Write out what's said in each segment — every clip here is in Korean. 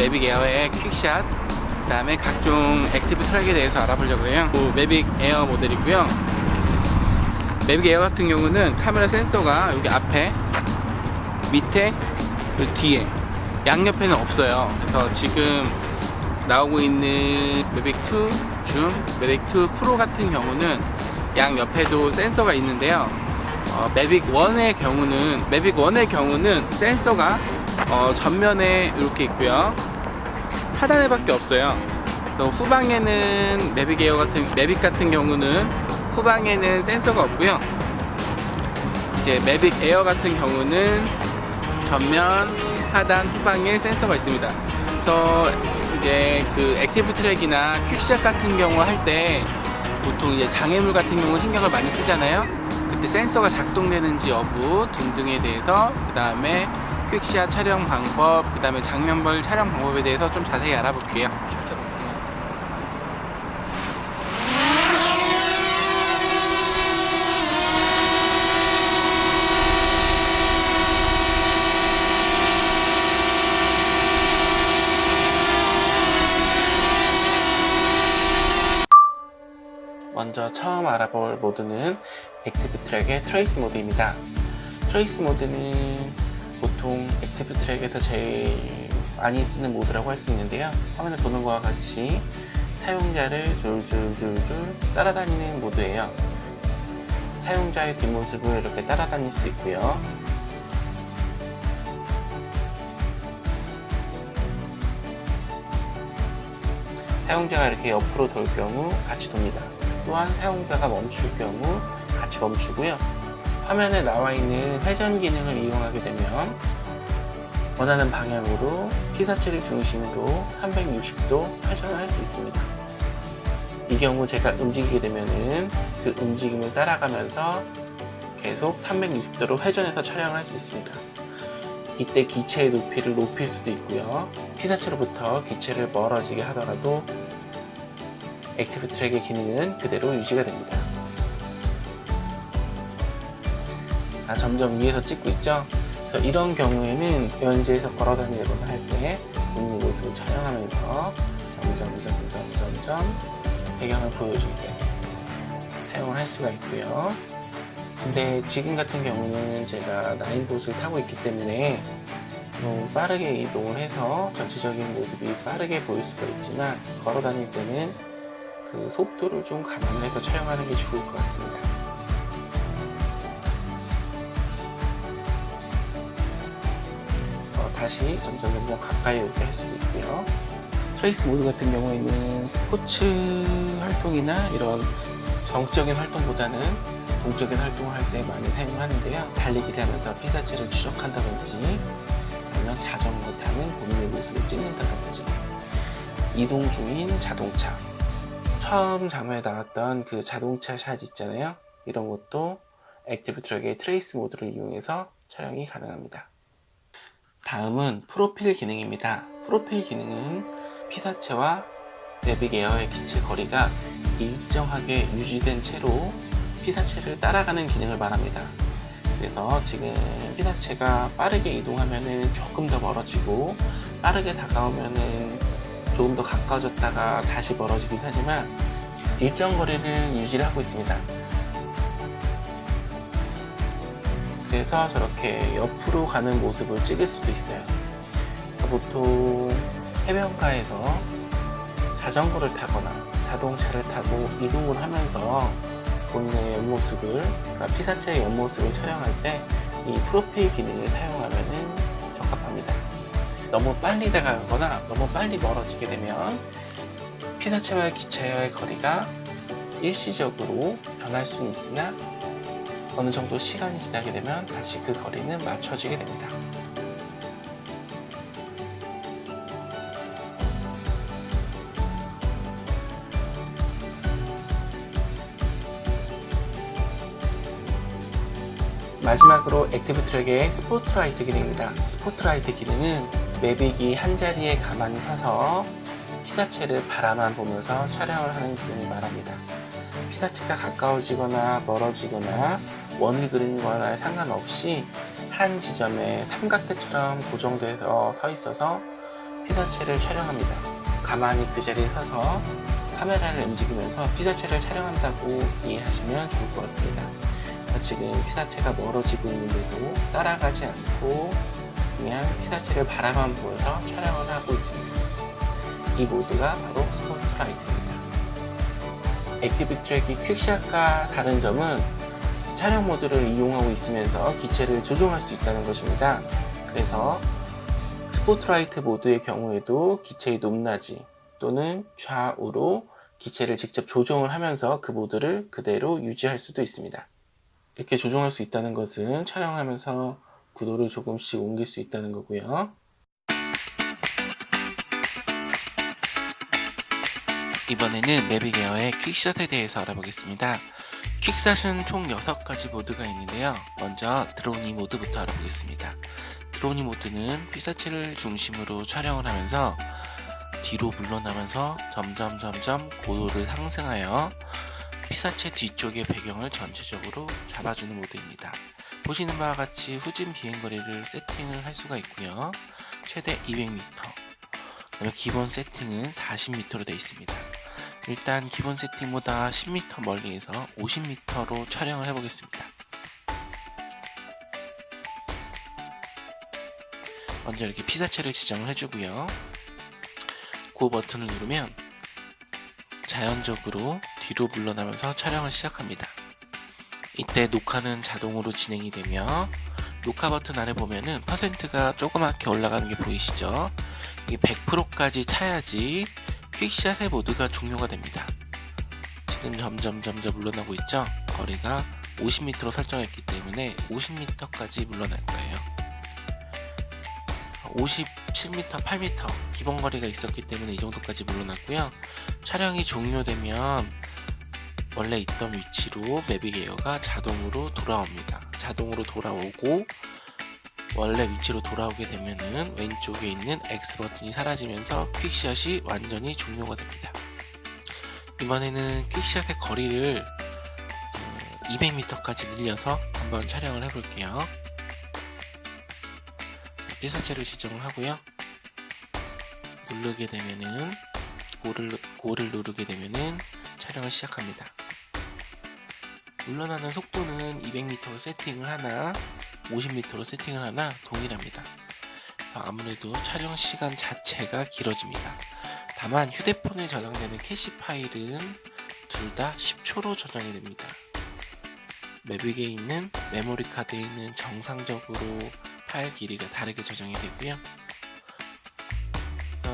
매빅 에어의 퀵샷, 그 다음에 각종 액티브 트랙에 대해서 알아보려고 해요. 매빅 에어 모델이고요. 매빅 에어 같은 경우는 카메라 센서가 여기 앞에, 밑에, 그리고 뒤에, 양옆에는 없어요. 그래서 지금 나오고 있는 매빅 2 줌, 매빅 2 프로 같은 경우는 양옆에도 센서가 있는데요. 매빅 1의 경우는 센서가 전면에 이렇게 있고요. 하단에 밖에 없어요. 또 후방에는 매빅 같은 경우는 후방에는 센서가 없고요. 이제 매빅 에어 같은 경우는 전면, 하단, 후방에 센서가 있습니다. 그래서 이제 그 액티브 트랙이나 퀵샷 같은 경우 할 때 보통 이제 장애물 같은 경우 신경을 많이 쓰잖아요. 그때 센서가 작동되는지 여부 등등에 대해서, 그 다음에 퀵샷 촬영 방법, 그 다음에 장면별 촬영 방법에 대해서 좀 자세히 알아볼게요. 먼저 처음 알아볼 모드는 액티브 트랙의 트레이스 모드입니다. 트레이스 모드는 보통 액티브 트랙에서 제일 많이 쓰는 모드라고 할 수 있는데요. 화면에 보는 것과 같이 사용자를 줄줄줄줄 따라다니는 모드예요. 사용자의 뒷모습을 이렇게 따라다닐 수 있고요. 사용자가 이렇게 옆으로 돌 경우 같이 돕니다. 또한 사용자가 멈출 경우 같이 멈추고요. 화면에 나와 있는 회전 기능을 이용하게 되면 원하는 방향으로 피사체를 중심으로 360도 회전을 할 수 있습니다. 이 경우 제가 움직이게 되면은 그 움직임을 따라가면서 계속 360도로 회전해서 촬영을 할 수 있습니다. 이때 기체의 높이를 높일 수도 있고요. 피사체로부터 기체를 멀어지게 하더라도 액티브 트랙의 기능은 그대로 유지가 됩니다. 점점 위에서 찍고 있죠? 그래서 이런 경우에는 연지에서 걸어다니거나 할 때 있는 모습을 촬영하면서 점점 배경을 보여줄 때 사용을 할 수가 있고요. 근데 지금 같은 경우는 제가 나인봇을 타고 있기 때문에 빠르게 이동을 해서 전체적인 모습이 빠르게 보일 수가 있지만 걸어 다닐 때는 그 속도를 좀 감안해서 촬영하는 게 좋을 것 같습니다. 다시 점점 가까이 오게 할 수도 있고요. 트레이스 모드 같은 경우에는 스포츠 활동이나 이런 정적인 활동보다는 동적인 활동을 할 때 많이 사용을 하는데요. 달리기를 하면서 피사체를 추적한다든지, 아니면 자전거 타는 본인의 모습을 찍는다든지, 이동 중인 자동차, 처음 장면에 나왔던 그 자동차 샷 있잖아요. 이런 것도 액티브 트랙의 트레이스 모드를 이용해서 촬영이 가능합니다. 다음은 프로필 기능입니다. 프로필 기능은 피사체와 매빅 에어의 기체 거리가 일정하게 유지된 채로 피사체를 따라가는 기능을 말합니다. 그래서 지금 피사체가 빠르게 이동하면은 조금 더 멀어지고, 빠르게 다가오면은 조금 더 가까워졌다가 다시 멀어지긴 하지만 일정 거리를 유지를 하고 있습니다. 그래서 저렇게 옆으로 가는 모습을 찍을 수도 있어요. 보통 해변가에서 자전거를 타거나 자동차를 타고 이동을 하면서 본인의 옆모습을, 그러니까 피사체의 옆모습을 촬영할 때 이 프로필 기능을 사용하면 적합합니다. 너무 빨리 다가가거나 너무 빨리 멀어지게 되면 피사체와 기체의 거리가 일시적으로 변할 수는 있으나 어느 정도 시간이 지나게 되면 다시 그 거리는 맞춰지게 됩니다. 마지막으로 액티브 트랙의 스포트라이트 기능입니다. 스포트라이트 기능은 매빅이 한 자리에 가만히 서서 피사체를 바라만 보면서 촬영을 하는 기능을 말합니다. 피사체가 가까워지거나 멀어지거나 원을 그리는 거나 상관없이 한 지점에 삼각대처럼 고정돼서 서 있어서 피사체를 촬영합니다. 가만히 그 자리에 서서 카메라를 움직이면서 피사체를 촬영한다고 이해하시면 좋을 것 같습니다. 지금 피사체가 멀어지고 있는데도 따라가지 않고 그냥 피사체를 바라만 보면서 촬영을 하고 있습니다. 이 모드가 바로 스포트라이트입니다. 액티브 트랙이 퀵샷과 다른 점은 촬영 모드를 이용하고 있으면서 기체를 조종할 수 있다는 것입니다. 그래서 스포트라이트 모드의 경우에도 기체의 높낮이 또는 좌우로 기체를 직접 조정을 하면서 그 모드를 그대로 유지할 수도 있습니다. 이렇게 조정할 수 있다는 것은 촬영하면서 구도를 조금씩 옮길 수 있다는 거고요. 이번에는 매빅 에어의 퀵샷에 대해서 알아보겠습니다. 퀵샷은 총 6가지 모드가 있는데요. 먼저 드로니 모드부터 알아보겠습니다. 드로니 모드는 피사체를 중심으로 촬영을 하면서 뒤로 물러나면서 점점 고도를 상승하여 피사체 뒤쪽의 배경을 전체적으로 잡아주는 모드입니다. 보시는 바와 같이 후진 비행거리를 세팅을 할 수가 있고요. 최대 200m, 그다음에 기본 세팅은 40m로 되어 있습니다. 일단 기본 세팅보다 10m 멀리에서 50m로 촬영을 해보겠습니다. 먼저 이렇게 피사체를 지정을 해주고요. 그 버튼을 누르면 자연적으로 뒤로 물러나면서 촬영을 시작합니다. 이때 녹화는 자동으로 진행이 되며 녹화 버튼 아래 보면은 퍼센트가 조그맣게 올라가는 게 보이시죠? 이게 100%까지 차야지 퀵샷의 모드가 종료가 됩니다. 지금 점점 물러나고 있죠? 거리가 50m로 설정했기 때문에 50m까지 물러날 거예요. 57m, 8m 기본 거리가 있었기 때문에 이 정도까지 물러났고요. 촬영이 종료되면 원래 있던 위치로 매빅 에어가 자동으로 돌아옵니다. 자동으로 돌아오고 원래 위치로 돌아오게 되면은 왼쪽에 있는 X 버튼이 사라지면서 퀵샷이 완전히 종료가 됩니다. 이번에는 퀵샷의 거리를 200m까지 늘려서 한번 촬영을 해볼게요. 피사체를 지정을 하고요. 누르게 되면은 고를 누르게 되면은 촬영을 시작합니다. 물러나는 속도는 200m로 세팅을 하나 50m로 세팅을 하나 동일합니다. 아무래도 촬영 시간 자체가 길어집니다. 다만 휴대폰에 저장되는 캐시 파일은 둘 다 10초로 저장이 됩니다. 매빅에 있는 메모리 카드에 있는 정상적으로 파일 길이가 다르게 저장이 되고요.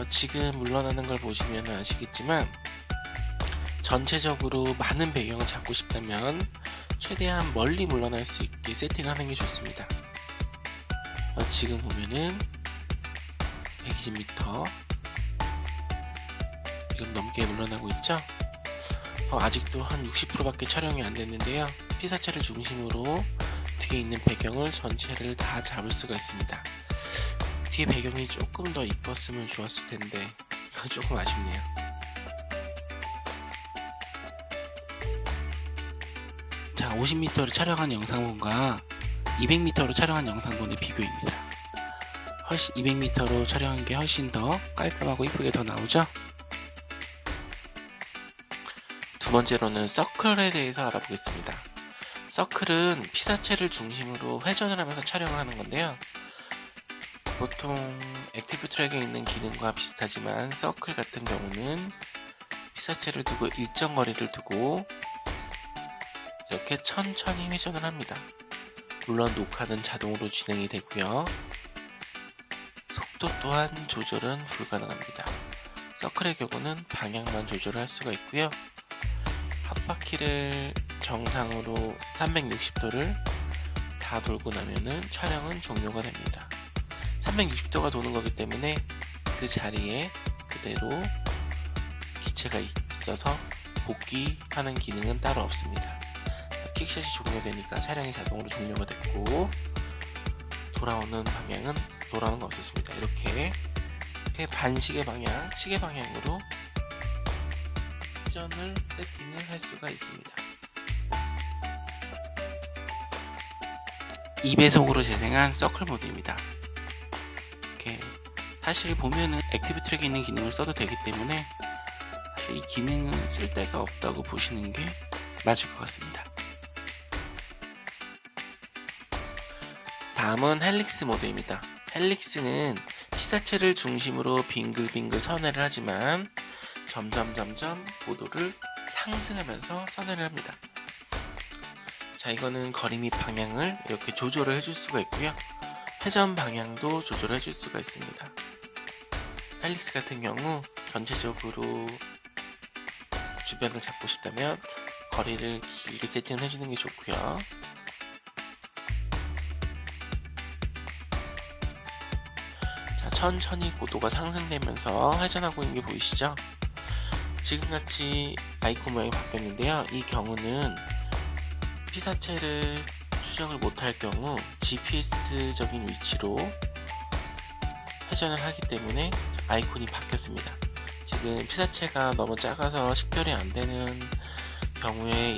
지금 물러나는 걸 보시면 아시겠지만 전체적으로 많은 배경을 잡고 싶다면 최대한 멀리 물러날 수 있게 세팅을 하는 게 좋습니다. 지금 보면은 120m 지금 넘게 물러나고 있죠? 아직도 한 60%밖에 촬영이 안 됐는데요. 피사체를 중심으로 뒤에 있는 배경을 전체를 다 잡을 수가 있습니다. 뒤에 배경이 조금 더 이뻤으면 좋았을 텐데 이건 조금 아쉽네요. 자, 50m로 촬영한 영상본과 200m로 촬영한 영상본의 비교입니다. 200m로 촬영한 게 훨씬 더 깔끔하고 이쁘게 더 나오죠? 두 번째로는 서클에 대해서 알아보겠습니다. 서클은 피사체를 중심으로 회전을 하면서 촬영을 하는 건데요. 보통 액티브 트랙에 있는 기능과 비슷하지만 서클 같은 경우는 피사체를 두고 일정 거리를 두고 이렇게 천천히 회전을 합니다. 물론 녹화는 자동으로 진행이 되고요. 속도 또한 조절은 불가능합니다. 서클의 경우는 방향만 조절할 수가 있고요. 한 바퀴를 정상으로 360도를 다 돌고 나면은 촬영은 종료가 됩니다. 360도가 도는 거기 때문에 그 자리에 그대로 기체가 있어서 복귀하는 기능은 따로 없습니다. 킥샷이 종료되니까 촬영이 자동으로 종료가 됐고 돌아오는 방향은 돌아오는 거 없었습니다. 이렇게 반시계 방향, 시계 방향으로 회전을 세팅을 할 수가 있습니다. 2배속으로 재생한 서클 모드입니다. 이렇게 사실 보면은 액티브 트랙에 있는 기능을 써도 되기 때문에 사실 이 기능은 쓸 데가 없다고 보시는 게 맞을 것 같습니다. 다음은 헬릭스 모드입니다. 헬릭스는 피사체를 중심으로 빙글빙글 선회를 하지만 점점 고도를 상승하면서 선회를 합니다. 자, 이거는 거리 및 방향을 이렇게 조절을 해줄 수가 있고요. 회전 방향도 조절해 줄 수가 있습니다. 헬릭스 같은 경우 전체적으로 주변을 잡고 싶다면 거리를 길게 세팅을 해주는 게 좋고요. 자, 천천히 고도가 상승되면서 회전하고 있는 게 보이시죠? 지금같이 아이콘 모양이 바뀌었는데요. 이 경우는 피사체를 추적을 못할 경우 GPS적인 위치로 회전을 하기 때문에 아이콘이 바뀌었습니다. 지금 피사체가 너무 작아서 식별이 안 되는 경우에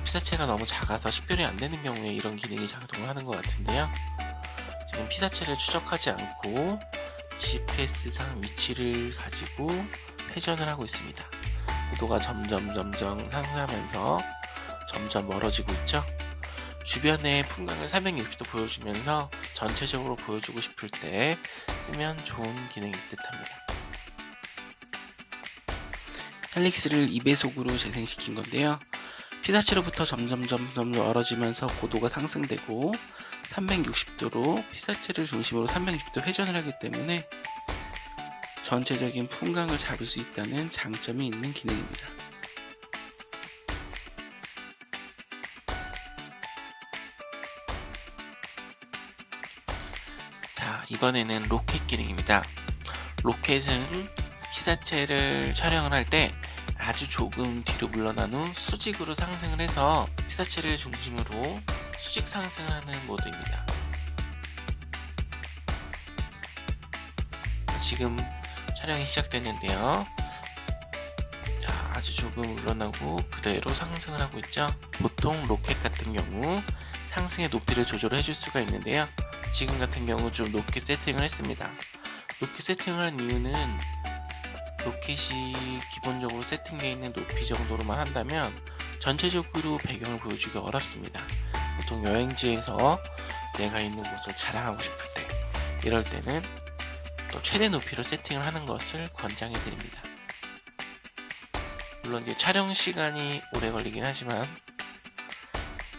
피사체가 너무 작아서 식별이 안 되는 경우에 이런 기능이 작동을 하는 것 같은데요. 지금 피사체를 추적하지 않고 GPS상 위치를 가지고 회전을 하고 있습니다. 고도가 점점 상승하면서 점점 멀어지고 있죠. 주변의 풍광을 360도 보여주면서 전체적으로 보여주고 싶을 때 쓰면 좋은 기능일 듯합니다. 헬릭스를 2배속으로 재생시킨 건데요. 피사체로부터 점점 멀어지면서 고도가 상승되고 360도로 피사체를 중심으로 360도 회전을 하기 때문에 전체적인 풍광을 잡을 수 있다는 장점이 있는 기능입니다. 자, 이번에는 로켓 기능입니다. 로켓은 피사체를 촬영을 할 때 아주 조금 뒤로 물러난 후 수직으로 상승을 해서 피사체를 중심으로 수직 상승을 하는 모드입니다. 지금 촬영이 시작됐는데요. 자, 아주 조금 물러나고 그대로 상승을 하고 있죠. 보통 로켓 같은 경우 상승의 높이를 조절해 줄 수가 있는데요. 지금 같은 경우 좀 높게 세팅을 했습니다. 높게 세팅을 한 이유는 로켓이 기본적으로 세팅되어 있는 높이 정도로만 한다면 전체적으로 배경을 보여주기 어렵습니다. 보통 여행지에서 내가 있는 곳을 자랑하고 싶을 때, 이럴 때는 또 최대 높이로 세팅을 하는 것을 권장해 드립니다. 물론 이제 촬영 시간이 오래 걸리긴 하지만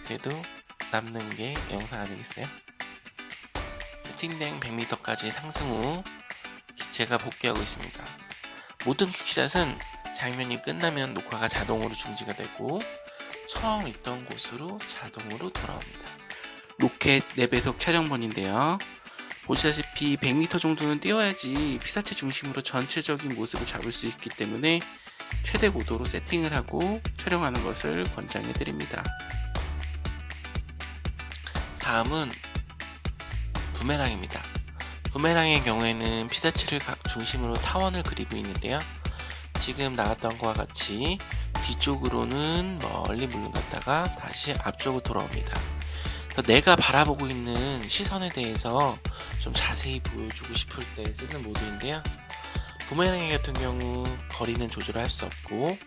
그래도 남는 게 영상 아니겠어요? 세팅된 100m까지 상승 후 기체가 복귀하고 있습니다. 모든 퀵샷은 장면이 끝나면 녹화가 자동으로 중지가 되고 처음 있던 곳으로 자동으로 돌아옵니다. 로켓 4배속 촬영본인데요. 보시다시피 100m 정도는 띄워야지 피사체 중심으로 전체적인 모습을 잡을 수 있기 때문에 최대 고도로 세팅을 하고 촬영하는 것을 권장해 드립니다. 다음은 부메랑입니다. 부메랑의 경우에는 피사체를 중심으로 타원을 그리고 있는데요. 지금 나왔던 것과 같이 뒤쪽으로는 멀리 물러났다가 다시 앞쪽으로 돌아옵니다. 내가 바라보고 있는 시선에 대해서 좀 자세히 보여주고 싶을 때 쓰는 모드인데요. 부메랑 같은 경우 거리는 조절할 수 없고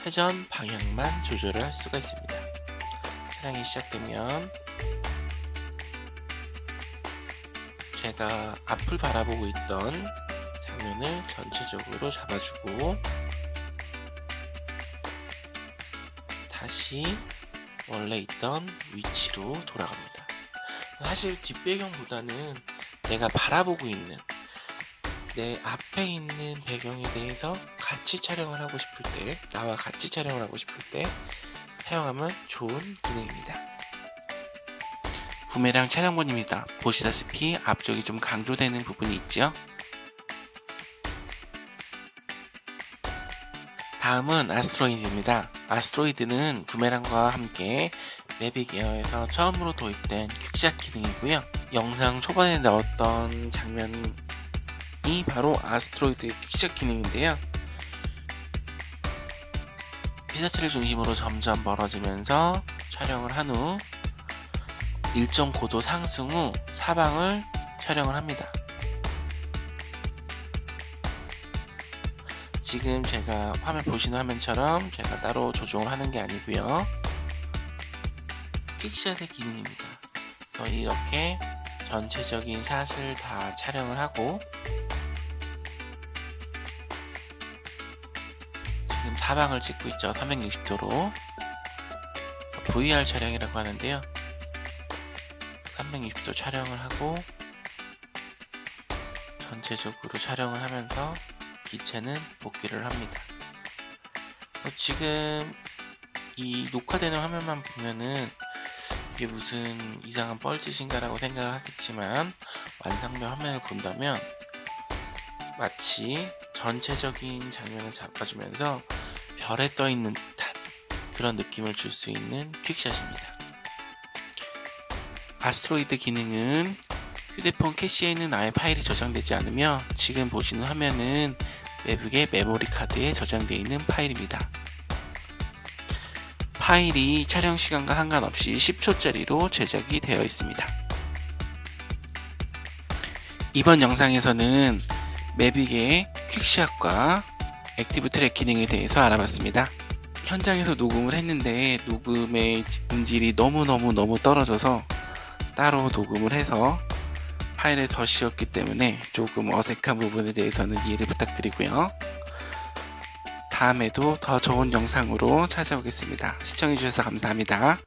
회전 방향만 조절을 할 수가 있습니다. 촬영이 시작되면 제가 앞을 바라보고 있던 장면을 전체적으로 잡아주고 다시 원래 있던 위치로 돌아갑니다. 사실 뒷배경보다는 내가 바라보고 있는 내 앞에 있는 배경에 대해서 같이 촬영을 하고 싶을 때, 나와 같이 촬영을 하고 싶을 때 사용하면 좋은 기능입니다. 부메랑 촬영본입니다. 보시다시피 앞쪽이 좀 강조되는 부분이 있죠. 다음은 아스트로이드입니다. 아스트로이드는 부메랑과 함께 매빅 에어에서 처음으로 도입된 퀵샷 기능이고요. 영상 초반에 나왔던 장면이 바로 아스트로이드의 퀵샷 기능인데요. 피사체를 중심으로 점점 멀어지면서 촬영을 한 후 일정 고도 상승 후 사방을 촬영을 합니다. 지금 제가 화면 보시는 화면처럼 제가 따로 조정을 하는 게 아니고요. 퀵샷의 기능입니다. 그래서 이렇게 전체적인 샷을 다 촬영을 하고 지금 사방을 찍고 있죠. 360도로 VR 촬영이라고 하는데요. 360도 촬영을 하고 전체적으로 촬영을 하면서 기체는 복귀를 합니다. 지금 이 녹화되는 화면만 보면은 이게 무슨 이상한 뻘짓인가 라고 생각을 하겠지만 완성된 화면을 본다면 마치 전체적인 장면을 잡아주면서 별에 떠있는 듯한 그런 느낌을 줄 수 있는 퀵샷입니다. 아스트로이드 기능은 휴대폰 캐시에 있는 아예 파일이 저장되지 않으며 지금 보시는 화면은 외부의 메모리 카드에 저장되어 있는 파일입니다. 파일이 촬영 시간과 상관없이 10초짜리로 제작이 되어 있습니다. 이번 영상에서는 매빅의 퀵샷과 액티브 트랙 기능에 대해서 알아봤습니다. 현장에서 녹음을 했는데 녹음의 음질이 너무 떨어져서 따로 녹음을 해서 파일에 더 씌웠기 때문에 조금 어색한 부분에 대해서는 이해를 부탁드리고요. 다음에도 더 좋은 영상으로 찾아오겠습니다. 시청해주셔서 감사합니다.